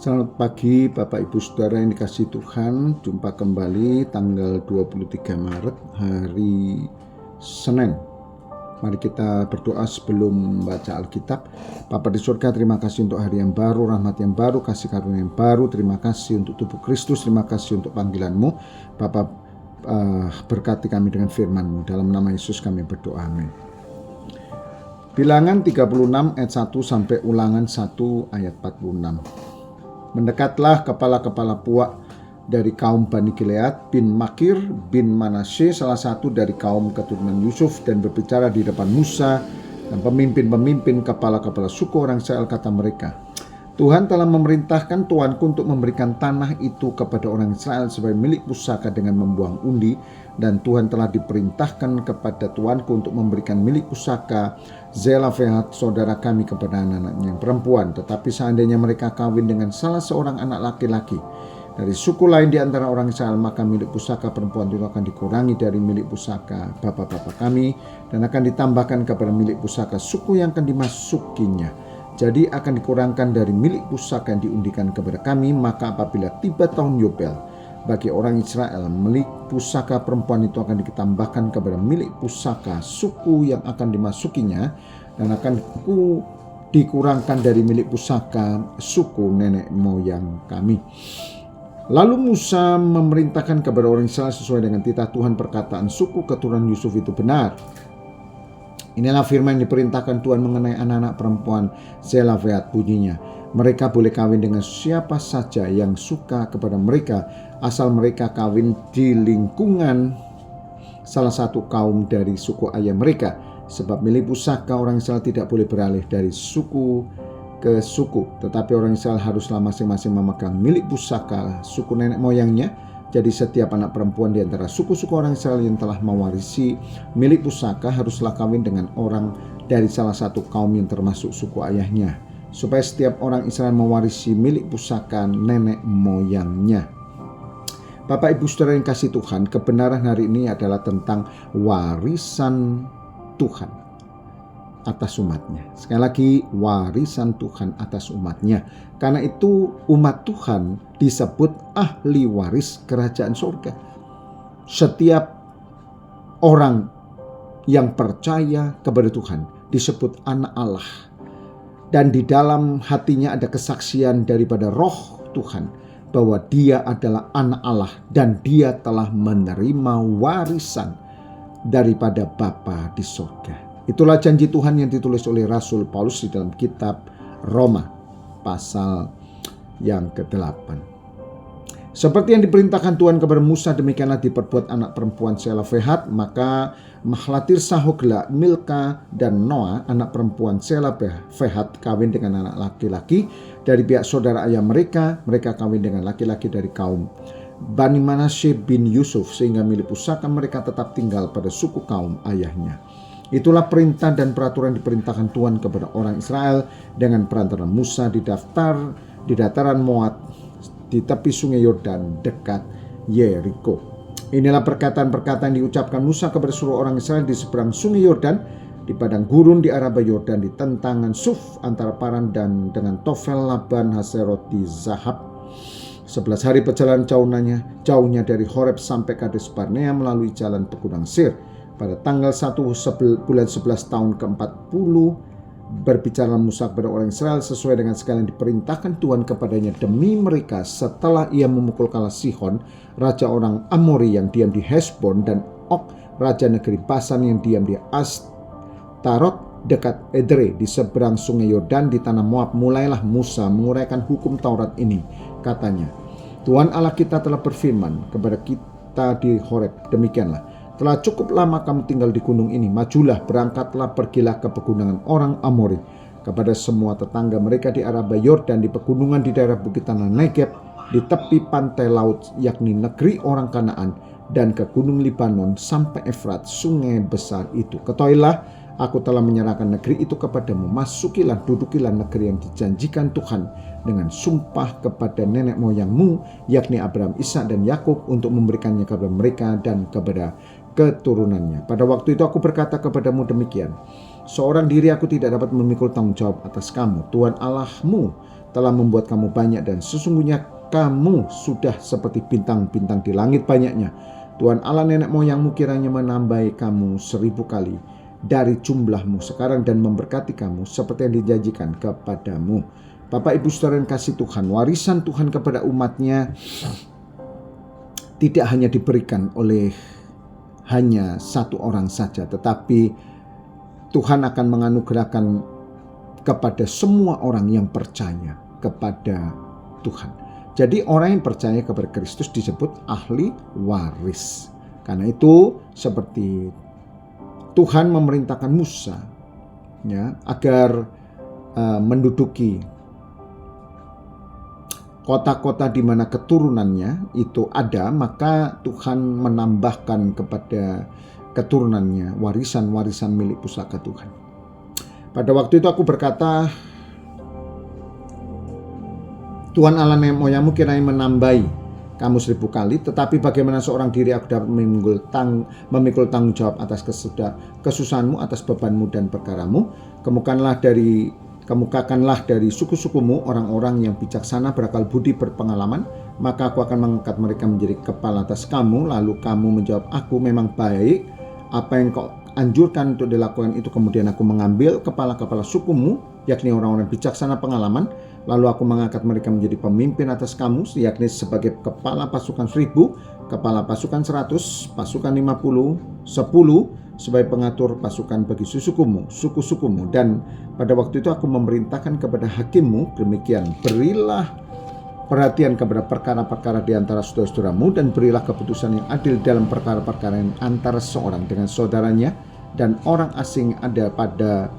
Selamat pagi Bapak Ibu Saudara yang dikasihi Tuhan. Jumpa kembali tanggal 23 Maret hari Senin. Mari kita berdoa sebelum membaca Alkitab. Bapa di surga, terima kasih untuk hari yang baru, rahmat yang baru, kasih karunia yang baru. Terima kasih untuk tubuh Kristus, terima kasih untuk panggilan-Mu. Bapa, berkati kami dengan firman-Mu. Dalam nama Yesus kami berdoa, amin. Bilangan 36 ayat 1 sampai Ulangan 1 ayat 46. Mendekatlah kepala-kepala puak dari kaum Bani Gilead bin Makir bin Manasye, salah satu dari kaum keturunan Yusuf, dan berbicara di depan Musa dan pemimpin-pemimpin kepala-kepala suku orang Israel. Kata mereka, Tuhan telah memerintahkan tuanku untuk memberikan tanah itu kepada orang Israel sebagai milik pusaka dengan membuang undi, dan Tuhan telah diperintahkan kepada tuanku untuk memberikan milik pusaka Zelafehat saudara kami kepada anak-anaknya yang perempuan. Tetapi seandainya mereka kawin dengan salah seorang anak laki-laki dari suku lain di antara orang Israel, maka milik pusaka perempuan itu akan dikurangi dari milik pusaka bapak-bapak kami dan akan ditambahkan kepada milik pusaka suku yang akan dimasukinya. Jadi akan dikurangkan dari milik pusaka yang diundikan kepada kami. Maka apabila tiba tahun Yobel bagi orang Israel, milik pusaka perempuan itu akan ditambahkan kepada milik pusaka suku yang akan dimasukinya, dan akan dikurangkan dari milik pusaka suku nenek moyang kami. Lalu Musa memerintahkan kepada orang Israel sesuai dengan titah Tuhan, perkataan suku keturunan Yusuf itu benar. Inilah firman yang diperintahkan Tuhan mengenai anak-anak perempuan Zelafehat, bunyinya, mereka boleh kawin dengan siapa saja yang suka kepada mereka, asal mereka kawin di lingkungan salah satu kaum dari suku ayah mereka. Sebab milik pusaka orang Israel tidak boleh beralih dari suku ke suku, tetapi orang Israel haruslah masing-masing memegang milik pusaka suku nenek moyangnya. Jadi setiap anak perempuan di antara suku-suku orang Israel yang telah mewarisi milik pusaka haruslah kawin dengan orang dari salah satu kaum yang termasuk suku ayahnya, supaya setiap orang Israel mewarisi milik pusaka nenek moyangnya. Bapak Ibu Saudara yang kasih Tuhan, kebenaran hari ini adalah tentang warisan Tuhan atas umatnya. Sekali lagi, warisan Tuhan atas umatnya. Karena itu umat Tuhan disebut ahli waris kerajaan surga. Setiap orang yang percaya kepada Tuhan disebut anak Allah. Dan di dalam hatinya ada kesaksian daripada roh Tuhan bahwa dia adalah anak Allah dan dia telah menerima warisan daripada Bapa di surga. Itulah janji Tuhan yang ditulis oleh Rasul Paulus di dalam kitab Roma pasal yang ke-8. Seperti yang diperintahkan Tuhan kepada Musa, demikianlah diperbuat anak perempuan Zelafehat. Maka Mahlatir, Sahogla, Milka, dan Noah, anak perempuan Zelafehat, kawin dengan anak laki-laki dari pihak saudara ayah mereka. Mereka kawin dengan laki-laki dari kaum Bani Manasye bin Yusuf, sehingga milik pusaka mereka tetap tinggal pada suku kaum ayahnya. Itulah perintah dan peraturan diperintahkan Tuhan kepada orang Israel dengan perantaran Musa di dataran Moab di tepi sungai Yordan dekat Yeriko. Inilah perkataan-perkataan yang diucapkan Musa kepada seluruh orang Israel di seberang sungai Yordan, di padang gurun di arah Yordan, di tentangan Suf antara Paran dan dengan Tofel, Laban, Haserot di Zahab. 11 hari perjalanan jauhnya dari Horeb sampai Kades Barnea melalui jalan pegunungan Sir. Pada tanggal 1 bulan 11 tahun ke-40 berbicara Musa kepada orang Israel sesuai dengan segala yang diperintahkan Tuhan kepadanya demi mereka, setelah ia memukul kalah Sihon, raja orang Amori yang diam di Hesbon, dan Og, raja negeri Basan yang diam di Astarot dekat Edrei di seberang sungai Yordan di tanah Moab. Mulailah Musa menguraikan hukum Taurat ini. Katanya, Tuhan Allah kita telah berfirman kepada kita di Horeb, demikianlah, telah cukup lama kamu tinggal di gunung ini, majulah, berangkatlah, pergilah ke pegunungan orang Amori, kepada semua tetangga mereka di arah Yordan, di pegunungan di daerah bukit tanah Negeb, di tepi pantai laut, yakni negeri orang Kanaan, dan ke gunung Libanon sampai Efrat, sungai besar itu. Ketahuilah, aku telah menyerahkan negeri itu kepadamu. Masukilah, dudukilah negeri yang dijanjikan Tuhan dengan sumpah kepada nenek moyangmu, yakni Abraham, Ishak, dan Yakub, untuk memberikannya kepada mereka dan kepada keturunannya. Pada waktu itu aku berkata kepadamu demikian, Seorang diri aku tidak dapat memikul tanggung jawab atas kamu. Tuhan Allahmu telah membuat kamu banyak dan sesungguhnya kamu sudah seperti bintang-bintang di langit banyaknya. Tuhan Allah nenek moyangmu kiranya menambahi kamu 1000 kali dari jumlahmu sekarang dan memberkati kamu seperti yang dijanjikan kepadamu. Bapak Ibu Saudara yang kasih Tuhan, warisan Tuhan kepada umatnya tidak hanya diberikan oleh hanya satu orang saja, tetapi Tuhan akan menganugerahkan kepada semua orang yang percaya kepada Tuhan. Jadi orang yang percaya kepada Kristus disebut ahli waris. Karena itu seperti Tuhan memerintahkan Musa ya, agar menduduki kota-kota di mana keturunannya itu ada, maka Tuhan menambahkan kepada keturunannya warisan-warisan milik pusaka Tuhan. Pada waktu itu aku berkata, Tuhan Allah nenek moyangmu kiranya menambahi kamu 1000 kali, tetapi bagaimana seorang diri aku dapat memikul tanggung jawab atas kesusahanmu, atas bebanmu dan perkaramu. Kemukakanlah dari suku-sukumu orang-orang yang bijaksana, berakal budi, berpengalaman, maka aku akan mengangkat mereka menjadi kepala atas kamu. Lalu kamu menjawab, aku memang baik, apa yang kau anjurkan untuk dilakukan itu. Kemudian aku mengambil kepala-kepala sukumu, yakni orang-orang bijaksana pengalaman, lalu aku mengangkat mereka menjadi pemimpin atas kamu, yakni sebagai kepala pasukan 1000, kepala pasukan 100, pasukan 50, 10, sebagai pengatur pasukan bagi suku-sukumu. Dan pada waktu itu aku memerintahkan kepada hakimmu demikian, berilah perhatian kepada perkara-perkara di antara saudara-saudaramu dan berilah keputusan yang adil dalam perkara-perkara yang antara seorang dengan saudaranya dan orang asing ada padanya.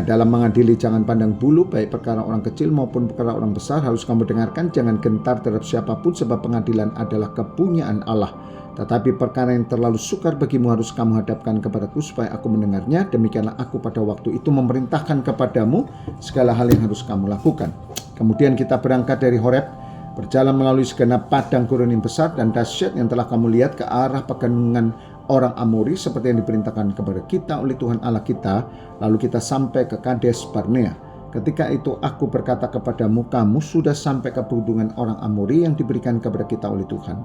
Dalam mengadili jangan pandang bulu, baik perkara orang kecil maupun perkara orang besar harus kamu dengarkan. Jangan gentar terhadap siapapun, sebab pengadilan adalah kepunyaan Allah. Tetapi perkara yang terlalu sukar bagimu harus kamu hadapkan kepadaku supaya aku mendengarnya. Demikianlah aku pada waktu itu memerintahkan kepadamu segala hal yang harus kamu lakukan. Kemudian kita berangkat dari Horeb, berjalan melalui segenap padang gurun yang besar dan dahsyat yang telah kamu lihat ke arah pegunungan orang Amori seperti yang diperintahkan kepada kita oleh Tuhan Allah kita. Lalu kita sampai ke Kades Barnea. Ketika itu aku berkata kepadamu, kamu sudah sampai ke pegunungan orang Amori yang diberikan kepada kita oleh Tuhan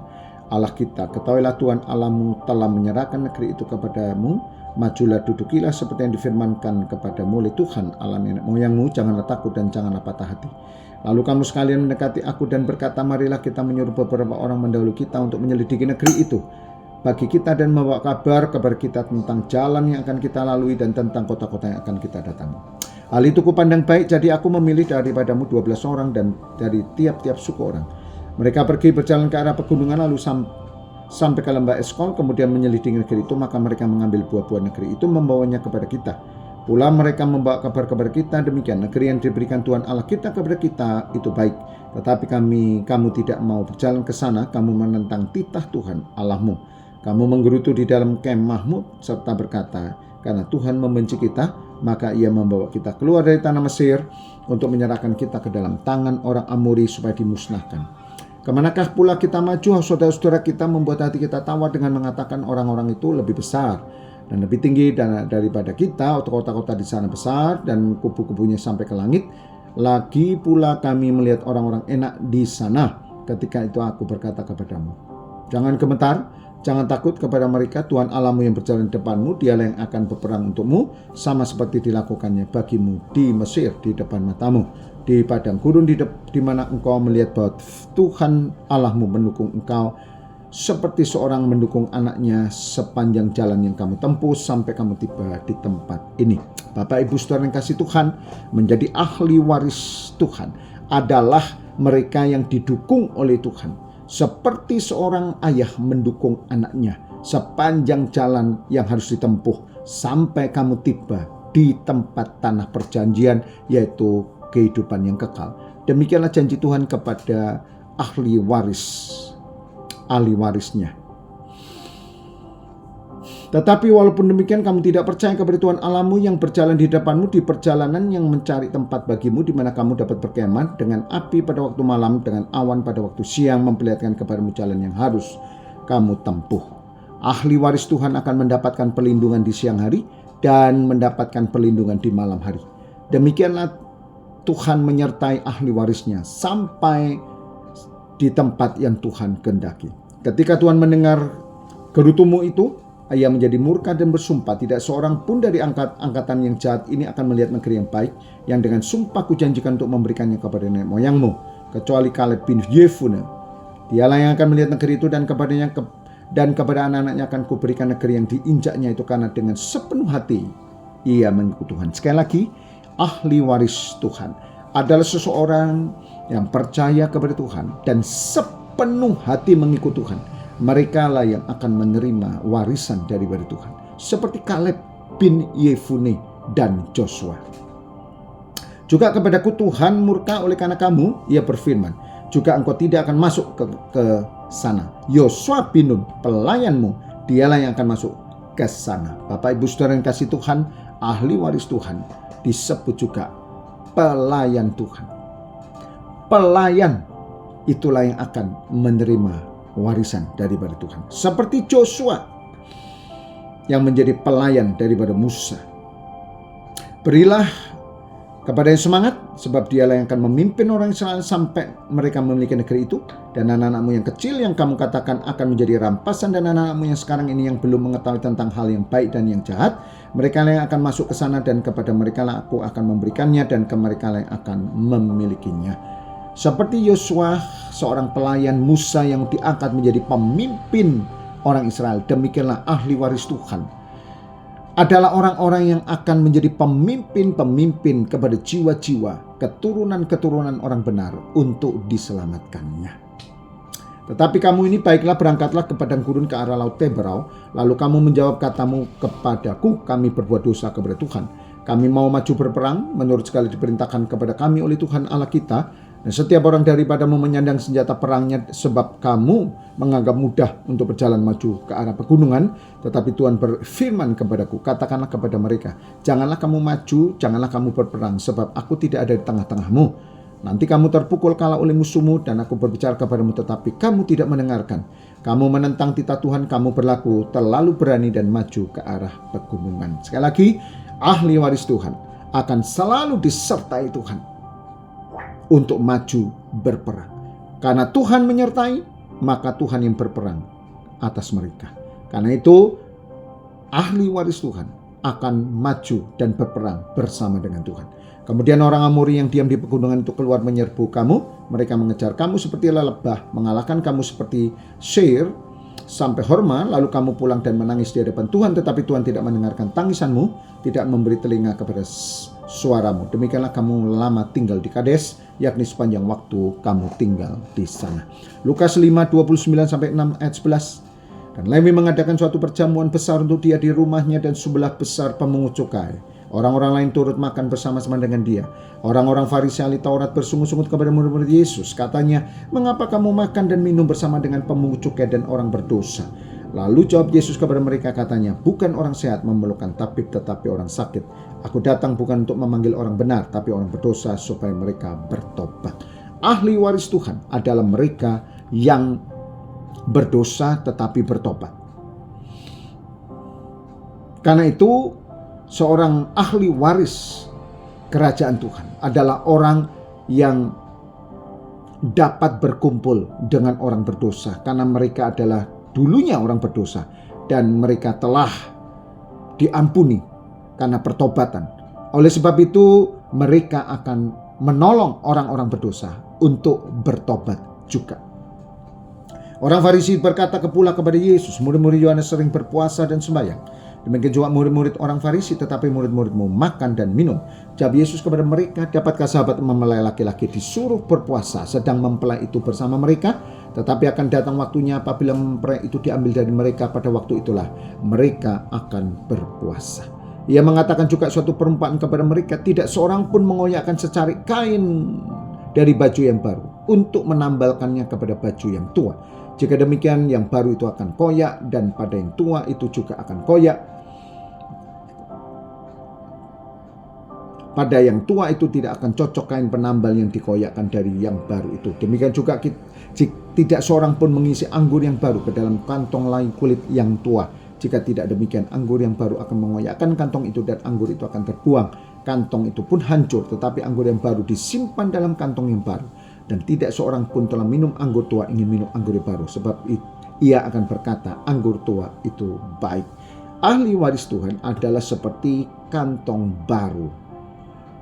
Allah kita. Ketahuilah Tuhan Allahmu telah menyerahkan negeri itu kepadamu. Majulah, dudukilah seperti yang difirmankan kepadamu oleh Tuhan Allah nenek moyangmu. Janganlah takut dan janganlah patah hati. Lalu kamu sekalian mendekati aku dan berkata, marilah kita menyuruh beberapa orang mendahului kita untuk menyelidiki negeri itu bagi kita dan membawa kabar kepada kita tentang jalan yang akan kita lalui dan tentang kota-kota yang akan kita datangi. Hal itu kupandang baik, jadi aku memilih daripadamu 12 orang dan dari tiap-tiap suku orang. Mereka pergi berjalan ke arah pegunungan lalu sampai ke lembah Eskol, kemudian menyelidiki negeri itu. Maka mereka mengambil buah-buah negeri itu, membawanya kepada kita. Pula mereka membawa kabar kepada kita, demikian negeri yang diberikan Tuhan Allah kita kepada kita itu baik. Tetapi kamu tidak mau berjalan ke sana, kamu menentang titah Tuhan Allahmu. Kamu menggerutu di dalam kemahmu serta berkata, karena Tuhan membenci kita, maka ia membawa kita keluar dari tanah Mesir untuk menyerahkan kita ke dalam tangan orang Amori supaya dimusnahkan. Kemanakah pula kita maju, saudara-saudara kita membuat hati kita tawar dengan mengatakan orang-orang itu lebih besar dan lebih tinggi daripada kita, kota-kota di sana besar dan kubu-kubunya sampai ke langit. Lagi pula kami melihat orang-orang enak di sana. Ketika itu aku berkata kepadamu, jangan gemetar, jangan takut kepada mereka. Tuhan Allahmu yang berjalan di depanmu, dialah yang akan berperang untukmu, sama seperti dilakukannya bagimu di Mesir di depan matamu, di padang gurun di mana engkau melihat bahwa Tuhan Allahmu mendukung engkau seperti seorang mendukung anaknya sepanjang jalan yang kamu tempuh sampai kamu tiba di tempat ini. Bapak Ibu Saudara yang kasih Tuhan, menjadi ahli waris Tuhan adalah mereka yang didukung oleh Tuhan, seperti seorang ayah mendukung anaknya sepanjang jalan yang harus ditempuh sampai kamu tiba di tempat tanah perjanjian, yaitu kehidupan yang kekal. Demikianlah janji Tuhan kepada ahli warisnya. Tetapi walaupun demikian kamu tidak percaya kepada Tuhan Allahmu yang berjalan di depanmu di perjalanan yang mencari tempat bagimu di mana kamu dapat berkemah, dengan api pada waktu malam, dengan awan pada waktu siang, memperlihatkan kepadamu jalan yang harus kamu tempuh. Ahli waris Tuhan akan mendapatkan perlindungan di siang hari dan mendapatkan perlindungan di malam hari. Demikianlah Tuhan menyertai ahli warisnya sampai di tempat yang Tuhan kehendaki. Ketika Tuhan mendengar gerutumu itu, ia menjadi murka dan bersumpah, tidak seorang pun dari angkatan yang jahat ini akan melihat negeri yang baik yang dengan sumpah kujanjikan untuk memberikannya kepada nenek moyangmu, kecuali Kaleb bin Yefune. Dialah yang akan melihat negeri itu, dan kepada anak-anaknya akan kuberikan negeri yang diinjaknya itu, karena dengan sepenuh hati ia mengikut Tuhan. Sekali lagi, ahli waris Tuhan adalah seseorang yang percaya kepada Tuhan dan sepenuh hati mengikut Tuhan. Mereka lah yang akan menerima warisan daripada Tuhan, seperti Kaleb bin Yefune dan Joshua. Juga kepadaku Tuhan murka oleh karena kamu, ia berfirman, juga engkau tidak akan masuk ke sana. Yosua bin Nun, pelayanmu, dialah yang akan masuk ke sana. Bapak Ibu Saudara yang kasih Tuhan, ahli waris Tuhan disebut juga pelayan Tuhan. Pelayan itulah yang akan menerima warisan daripada Tuhan. Seperti Joshua yang menjadi pelayan daripada Musa. Berilah kepada yang semangat, sebab dialah yang akan memimpin orang Israel sampai mereka memiliki negeri itu. Dan anak-anakmu yang kecil yang kamu katakan akan menjadi rampasan, dan anak-anakmu yang sekarang ini yang belum mengetahui tentang hal yang baik dan yang jahat, mereka yang akan masuk ke sana, dan kepada mereka lah aku akan memberikannya, dan ke mereka yang akan memilikinya. Seperti Yosua, seorang pelayan Musa yang diangkat menjadi pemimpin orang Israel, demikianlah ahli waris Tuhan adalah orang-orang yang akan menjadi pemimpin-pemimpin kepada jiwa-jiwa, keturunan-keturunan orang benar untuk diselamatkannya. Tetapi kamu ini baiklah, berangkatlah ke padang gurun ke arah laut Teberau. Lalu kamu menjawab katamu kepadaku, kami berbuat dosa kepada Tuhan. Kami mau maju berperang menurut segala diperintahkan kepada kami oleh Tuhan Allah kita. Dan setiap orang daripadamu menyandang senjata perangnya, sebab kamu menganggap mudah untuk berjalan maju ke arah pegunungan. Tetapi Tuhan berfirman kepadaku, katakanlah kepada mereka, janganlah kamu maju, janganlah kamu berperang, sebab aku tidak ada di tengah-tengahmu. Nanti kamu terpukul kalah oleh musuhmu, dan aku berbicara kepadamu tetapi kamu tidak mendengarkan. Kamu menentang titah Tuhan, kamu berlaku terlalu berani dan maju ke arah pegunungan. Sekali lagi, ahli waris Tuhan akan selalu disertai Tuhan untuk maju berperang. Karena Tuhan menyertai, maka Tuhan yang berperang atas mereka. Karena itu ahli waris Tuhan akan maju dan berperang bersama dengan Tuhan. Kemudian orang Amori yang diam di pegunungan itu keluar menyerbu kamu. Mereka mengejar kamu seperti lebah, mengalahkan kamu seperti Seir sampai Horma. Lalu kamu pulang dan menangis di hadapan Tuhan, tetapi Tuhan tidak mendengarkan tangisanmu, tidak memberi telinga kepada suaramu. Demikianlah kamu lama tinggal di Kades, yakni sepanjang waktu kamu tinggal di sana. Lukas 5:29-6 ayat 11. Dan Lewi mengadakan suatu perjamuan besar untuk dia di rumahnya, dan sebelah besar pemungut cukai. Orang-orang lain turut makan bersama-sama dengan dia. Orang-orang Farisi ahli Taurat bersungut-sungut kepada murid-murid Yesus. Katanya, mengapa kamu makan dan minum bersama dengan pemungut cukai dan orang berdosa? Lalu jawab Yesus kepada mereka, katanya, bukan orang sehat memerlukan tabib, tetapi orang sakit. Aku datang bukan untuk memanggil orang benar, tapi orang berdosa supaya mereka bertobat. Ahli waris Tuhan adalah mereka yang berdosa tetapi bertobat. Karena itu, seorang ahli waris kerajaan Tuhan adalah orang yang dapat berkumpul dengan orang berdosa, karena mereka adalah dulunya orang berdosa dan mereka telah diampuni karena pertobatan. Oleh sebab itu mereka akan menolong orang-orang berdosa untuk bertobat juga. Orang Farisi berkata pula kepada Yesus, murid-murid Yohanes sering berpuasa dan sembahyang. Demikian juga murid-murid orang Farisi, tetapi murid-muridmu makan dan minum. Jawab Yesus kepada mereka, dapatkah sahabat mempelai laki-laki disuruh berpuasa sedang mempelai itu bersama mereka? Tetapi akan datang waktunya apabila mempelai itu diambil dari mereka, pada waktu itulah mereka akan berpuasa. Ia mengatakan juga suatu perumpamaan kepada mereka, tidak seorang pun mengoyakkan secarik kain dari baju yang baru untuk menambalkannya kepada baju yang tua. Jika demikian, yang baru itu akan koyak, dan pada yang tua itu juga akan koyak. Pada yang tua itu tidak akan cocok kain penambal yang dikoyakkan dari yang baru itu. Demikian juga tidak seorang pun mengisi anggur yang baru ke dalam kantong lain kulit yang tua. Jika tidak demikian, anggur yang baru akan mengoyakkan kantong itu dan anggur itu akan terbuang. Kantong itu pun hancur, tetapi anggur yang baru disimpan dalam kantong yang baru. Dan tidak seorang pun telah minum anggur tua ingin minum anggur yang baru, sebab ia akan berkata, anggur tua itu baik. Ahli waris Tuhan adalah seperti kantong baru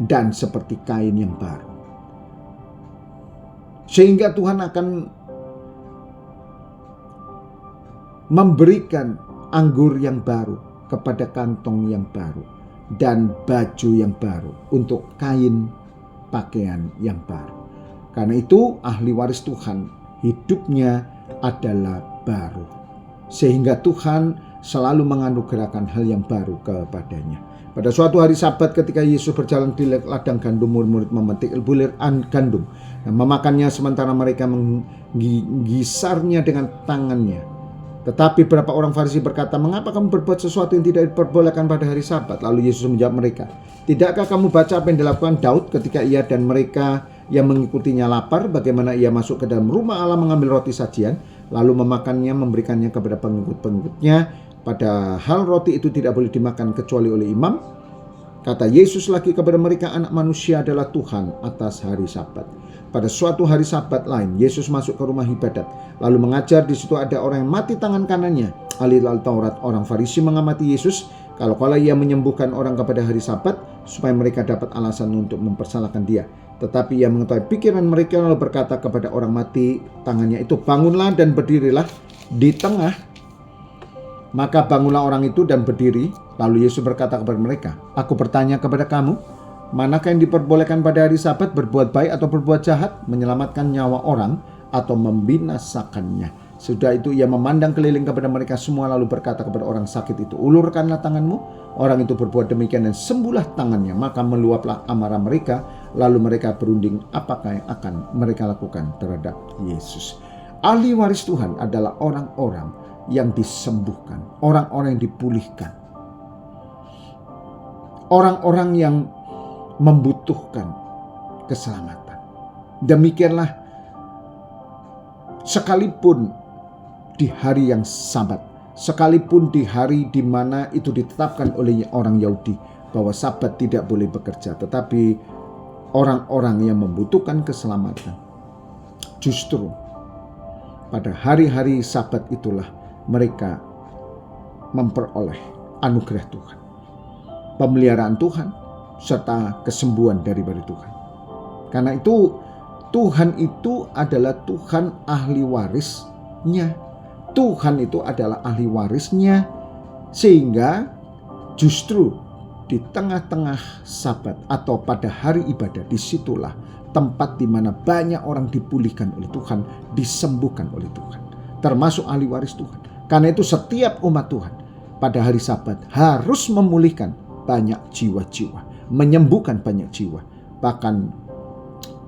dan seperti kain yang baru. Sehingga Tuhan akan memberikan anggur yang baru kepada kantong yang baru dan baju yang baru untuk kain pakaian yang baru. Karena itu ahli waris Tuhan hidupnya adalah baru. Sehingga Tuhan selalu menganugerahkan hal yang baru kepadanya. Pada suatu hari Sabat ketika Yesus berjalan di ladang gandum, murid-murid memetik bulir gandum dan memakannya sementara mereka menggisarnya dengan tangannya. Tetapi beberapa orang Farisi berkata, "Mengapa kamu berbuat sesuatu yang tidak diperbolehkan pada hari Sabat?" Lalu Yesus menjawab mereka, "Tidakkah kamu baca apa yang dilakukan Daud ketika ia dan mereka yang mengikutinya lapar, bagaimana ia masuk ke dalam rumah Allah mengambil roti sajian, lalu memakannya, memberikannya kepada pengikut-pengikutnya. Padahal roti itu tidak boleh dimakan kecuali oleh imam." Kata Yesus lagi kepada mereka, "Anak manusia adalah Tuhan atas hari Sabat." Pada suatu hari Sabat lain, Yesus masuk ke rumah ibadat, lalu mengajar. Di situ ada orang yang mati tangan kanannya. Ahli Taurat orang Farisi mengamati Yesus kalau ia menyembuhkan orang kepada hari Sabat, supaya mereka dapat alasan untuk mempersalahkan dia. Tetapi ia mengetahui pikiran mereka, lalu berkata kepada orang mati tangannya itu, "Bangunlah dan berdirilah di tengah." Maka bangunlah orang itu dan berdiri. Lalu Yesus berkata kepada mereka, "Aku bertanya kepada kamu, manakah yang diperbolehkan pada hari Sabat, berbuat baik atau berbuat jahat, menyelamatkan nyawa orang atau membinasakannya?" Sudah itu ia memandang keliling kepada mereka semua, lalu berkata kepada orang sakit itu, "Ulurkanlah tanganmu." Orang itu berbuat demikian dan sembuhlah tangannya. Maka meluaplah amarah mereka, lalu mereka berunding apakah yang akan mereka lakukan terhadap Yesus. Ahli waris Tuhan adalah orang-orang yang disembuhkan, orang-orang yang dipulihkan, orang-orang yang membutuhkan keselamatan. Demikianlah sekalipun di hari yang Sabat, sekalipun di hari di mana itu ditetapkan oleh orang Yahudi bahwa Sabat tidak boleh bekerja, tetapi orang-orang yang membutuhkan keselamatan justru pada hari-hari Sabat itulah mereka memperoleh anugerah Tuhan, pemeliharaan Tuhan, serta kesembuhan daripada Tuhan. Karena itu Tuhan itu adalah Tuhan ahli warisnya. Tuhan itu adalah ahli warisnya, sehingga justru di tengah-tengah Sabat atau pada hari ibadah, disitulah tempat di mana banyak orang dipulihkan oleh Tuhan, disembuhkan oleh Tuhan, termasuk ahli waris Tuhan. Karena itu setiap umat Tuhan pada hari Sabat harus memulihkan banyak jiwa-jiwa, menyembuhkan banyak jiwa, bahkan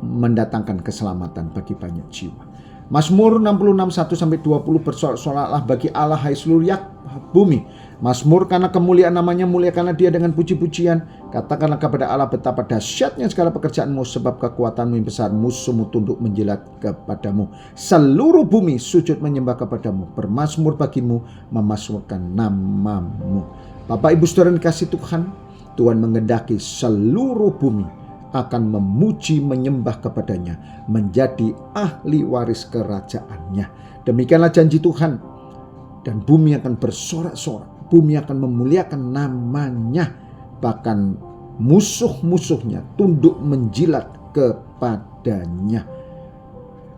mendatangkan keselamatan bagi banyak jiwa. Mazmur 66 1-20 bersorak-soraklah bagi Allah hai seluruh bumi. Mazmur karena kemuliaan namanya, muliakanlah dia dengan puji-pujian. Katakanlah kepada Allah betapa dahsyatnya segala pekerjaanmu, sebab kekuatanmu yang besar, musuhmu tunduk menjilat kepadamu. Seluruh bumi sujud menyembah kepadamu, bermazmur bagimu, memasmurkan namamu. Bapak Ibu Saudara dikasihi Tuhan, Tuhan menghendaki seluruh bumi akan memuji menyembah kepadanya, menjadi ahli waris kerajaannya. Demikianlah janji Tuhan, dan bumi akan bersorak-sorak, bumi akan memuliakan namanya, bahkan musuh-musuhnya tunduk menjilat kepadanya.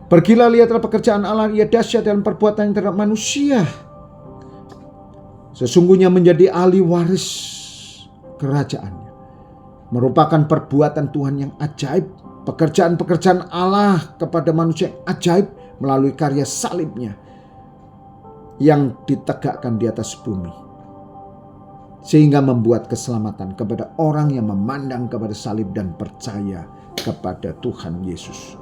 Pergilah, lihatlah pekerjaan Allah, ia dahsyat dalam perbuatan terhadap manusia. Sesungguhnya menjadi ahli waris kerajaannya merupakan perbuatan Tuhan yang ajaib, pekerjaan-pekerjaan Allah kepada manusia yang ajaib melalui karya salibnya yang ditegakkan di atas bumi, sehingga membuat keselamatan kepada orang yang memandang kepada salib dan percaya kepada Tuhan Yesus.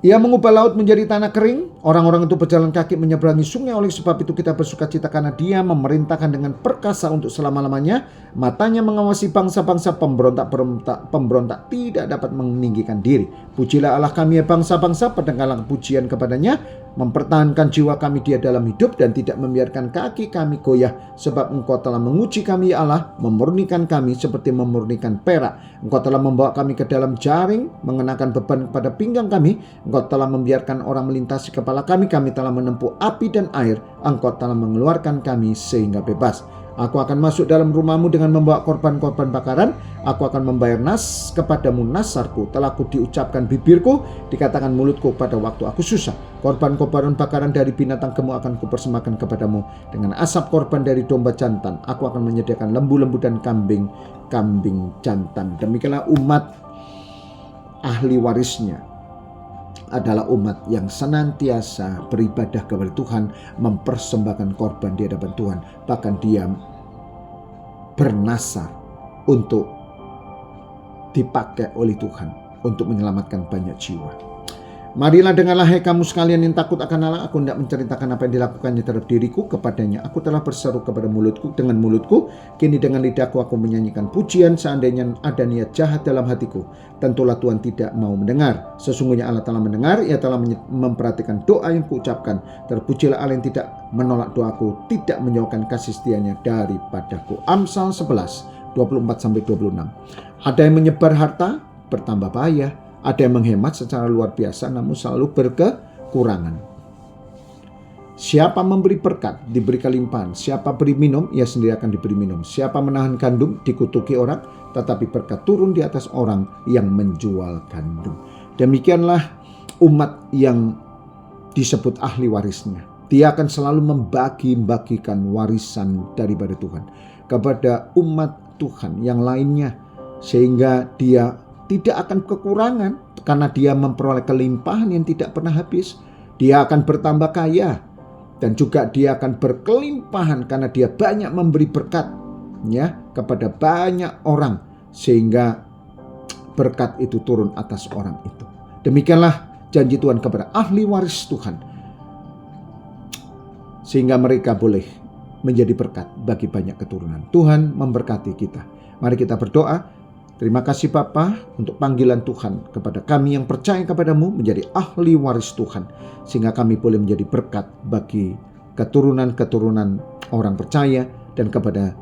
Ia mengubah laut menjadi tanah kering. Orang-orang itu berjalan kaki menyeberangi sungai. Oleh sebab itu kita bersuka cita karena Dia memerintahkan dengan perkasa untuk selama-lamanya. Matanya mengawasi bangsa-bangsa, pemberontak tidak dapat meninggikan diri. Pujilah Allah kami ya bangsa-bangsa, pedengkanlah pujian kepadanya. Mempertahankan jiwa kami Dia dalam hidup dan tidak membiarkan kaki kami goyah. Sebab Engkau telah menguji kami ya Allah, memurnikan kami seperti memurnikan perak. Engkau telah membawa kami ke dalam jaring, mengenakan beban kepada pinggang kami. Engkau telah membiarkan orang melintasi kepala kami telah menempuh api dan air. Engkau telah mengeluarkan kami sehingga bebas. Aku akan masuk dalam rumahmu dengan membawa korban-korban bakaran. Aku akan membayar nas kepadamu nasarku. Telah ku diucapkan bibirku, dikatakan mulutku pada waktu aku susah. Korban-korban bakaran dari binatang gemuk akan kupersembahkan kepadamu. Dengan asap korban dari domba jantan, aku akan menyediakan lembu-lembu dan kambing jantan. Demikianlah umat ahli warisnya adalah umat yang senantiasa beribadah kepada Tuhan, mempersembahkan korban di hadapan Tuhan. Bahkan dia bernasar untuk dipakai oleh Tuhan untuk menyelamatkan banyak jiwa. Marilah dengarlah hai kamu sekalian yang takut akan Allah. Aku tidak menceritakan apa yang dilakukannya terhadap diriku kepadanya. Aku telah berseru kepada mulutku dengan mulutku. Kini dengan lidahku aku menyanyikan pujian. Seandainya ada niat jahat dalam hatiku, tentulah Tuhan tidak mau mendengar. Sesungguhnya Allah telah mendengar. Ia telah memperhatikan doa yang kuucapkan. Terpujilah Allah yang tidak menolak doaku, tidak menjauhkan kasih setianya daripadaku. Amsal 11, 24-26. Ada yang menyebar harta, bertambah bahaya. Ada yang menghemat secara luar biasa namun selalu berkekurangan. Siapa memberi berkat, diberi kelimpahan. Siapa beri minum, ia sendiri akan diberi minum. Siapa menahan gandum, dikutuki orang, tetapi berkat turun di atas orang yang menjual gandum. Demikianlah umat yang disebut ahli warisnya. Dia akan selalu membagi-bagikan warisan daripada Tuhan kepada umat Tuhan yang lainnya, sehingga dia tidak akan kekurangan karena dia memperoleh kelimpahan yang tidak pernah habis. Dia akan bertambah kaya dan juga dia akan berkelimpahan karena dia banyak memberi berkat ya kepada banyak orang, sehingga berkat itu turun atas orang itu. Demikianlah janji Tuhan kepada ahli waris Tuhan, sehingga mereka boleh menjadi berkat bagi banyak keturunan. Tuhan memberkati kita. Mari kita berdoa. Terima kasih Bapa untuk panggilan Tuhan kepada kami yang percaya kepadamu menjadi ahli waris Tuhan, sehingga kami boleh menjadi berkat bagi keturunan-keturunan orang percaya dan kepada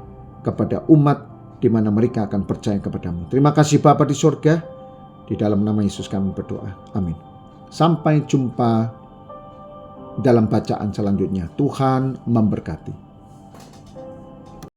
umat di mana mereka akan percaya kepadamu. Terima kasih Bapa di surga, di dalam nama Yesus kami berdoa. Amin. Sampai jumpa dalam bacaan selanjutnya. Tuhan memberkati.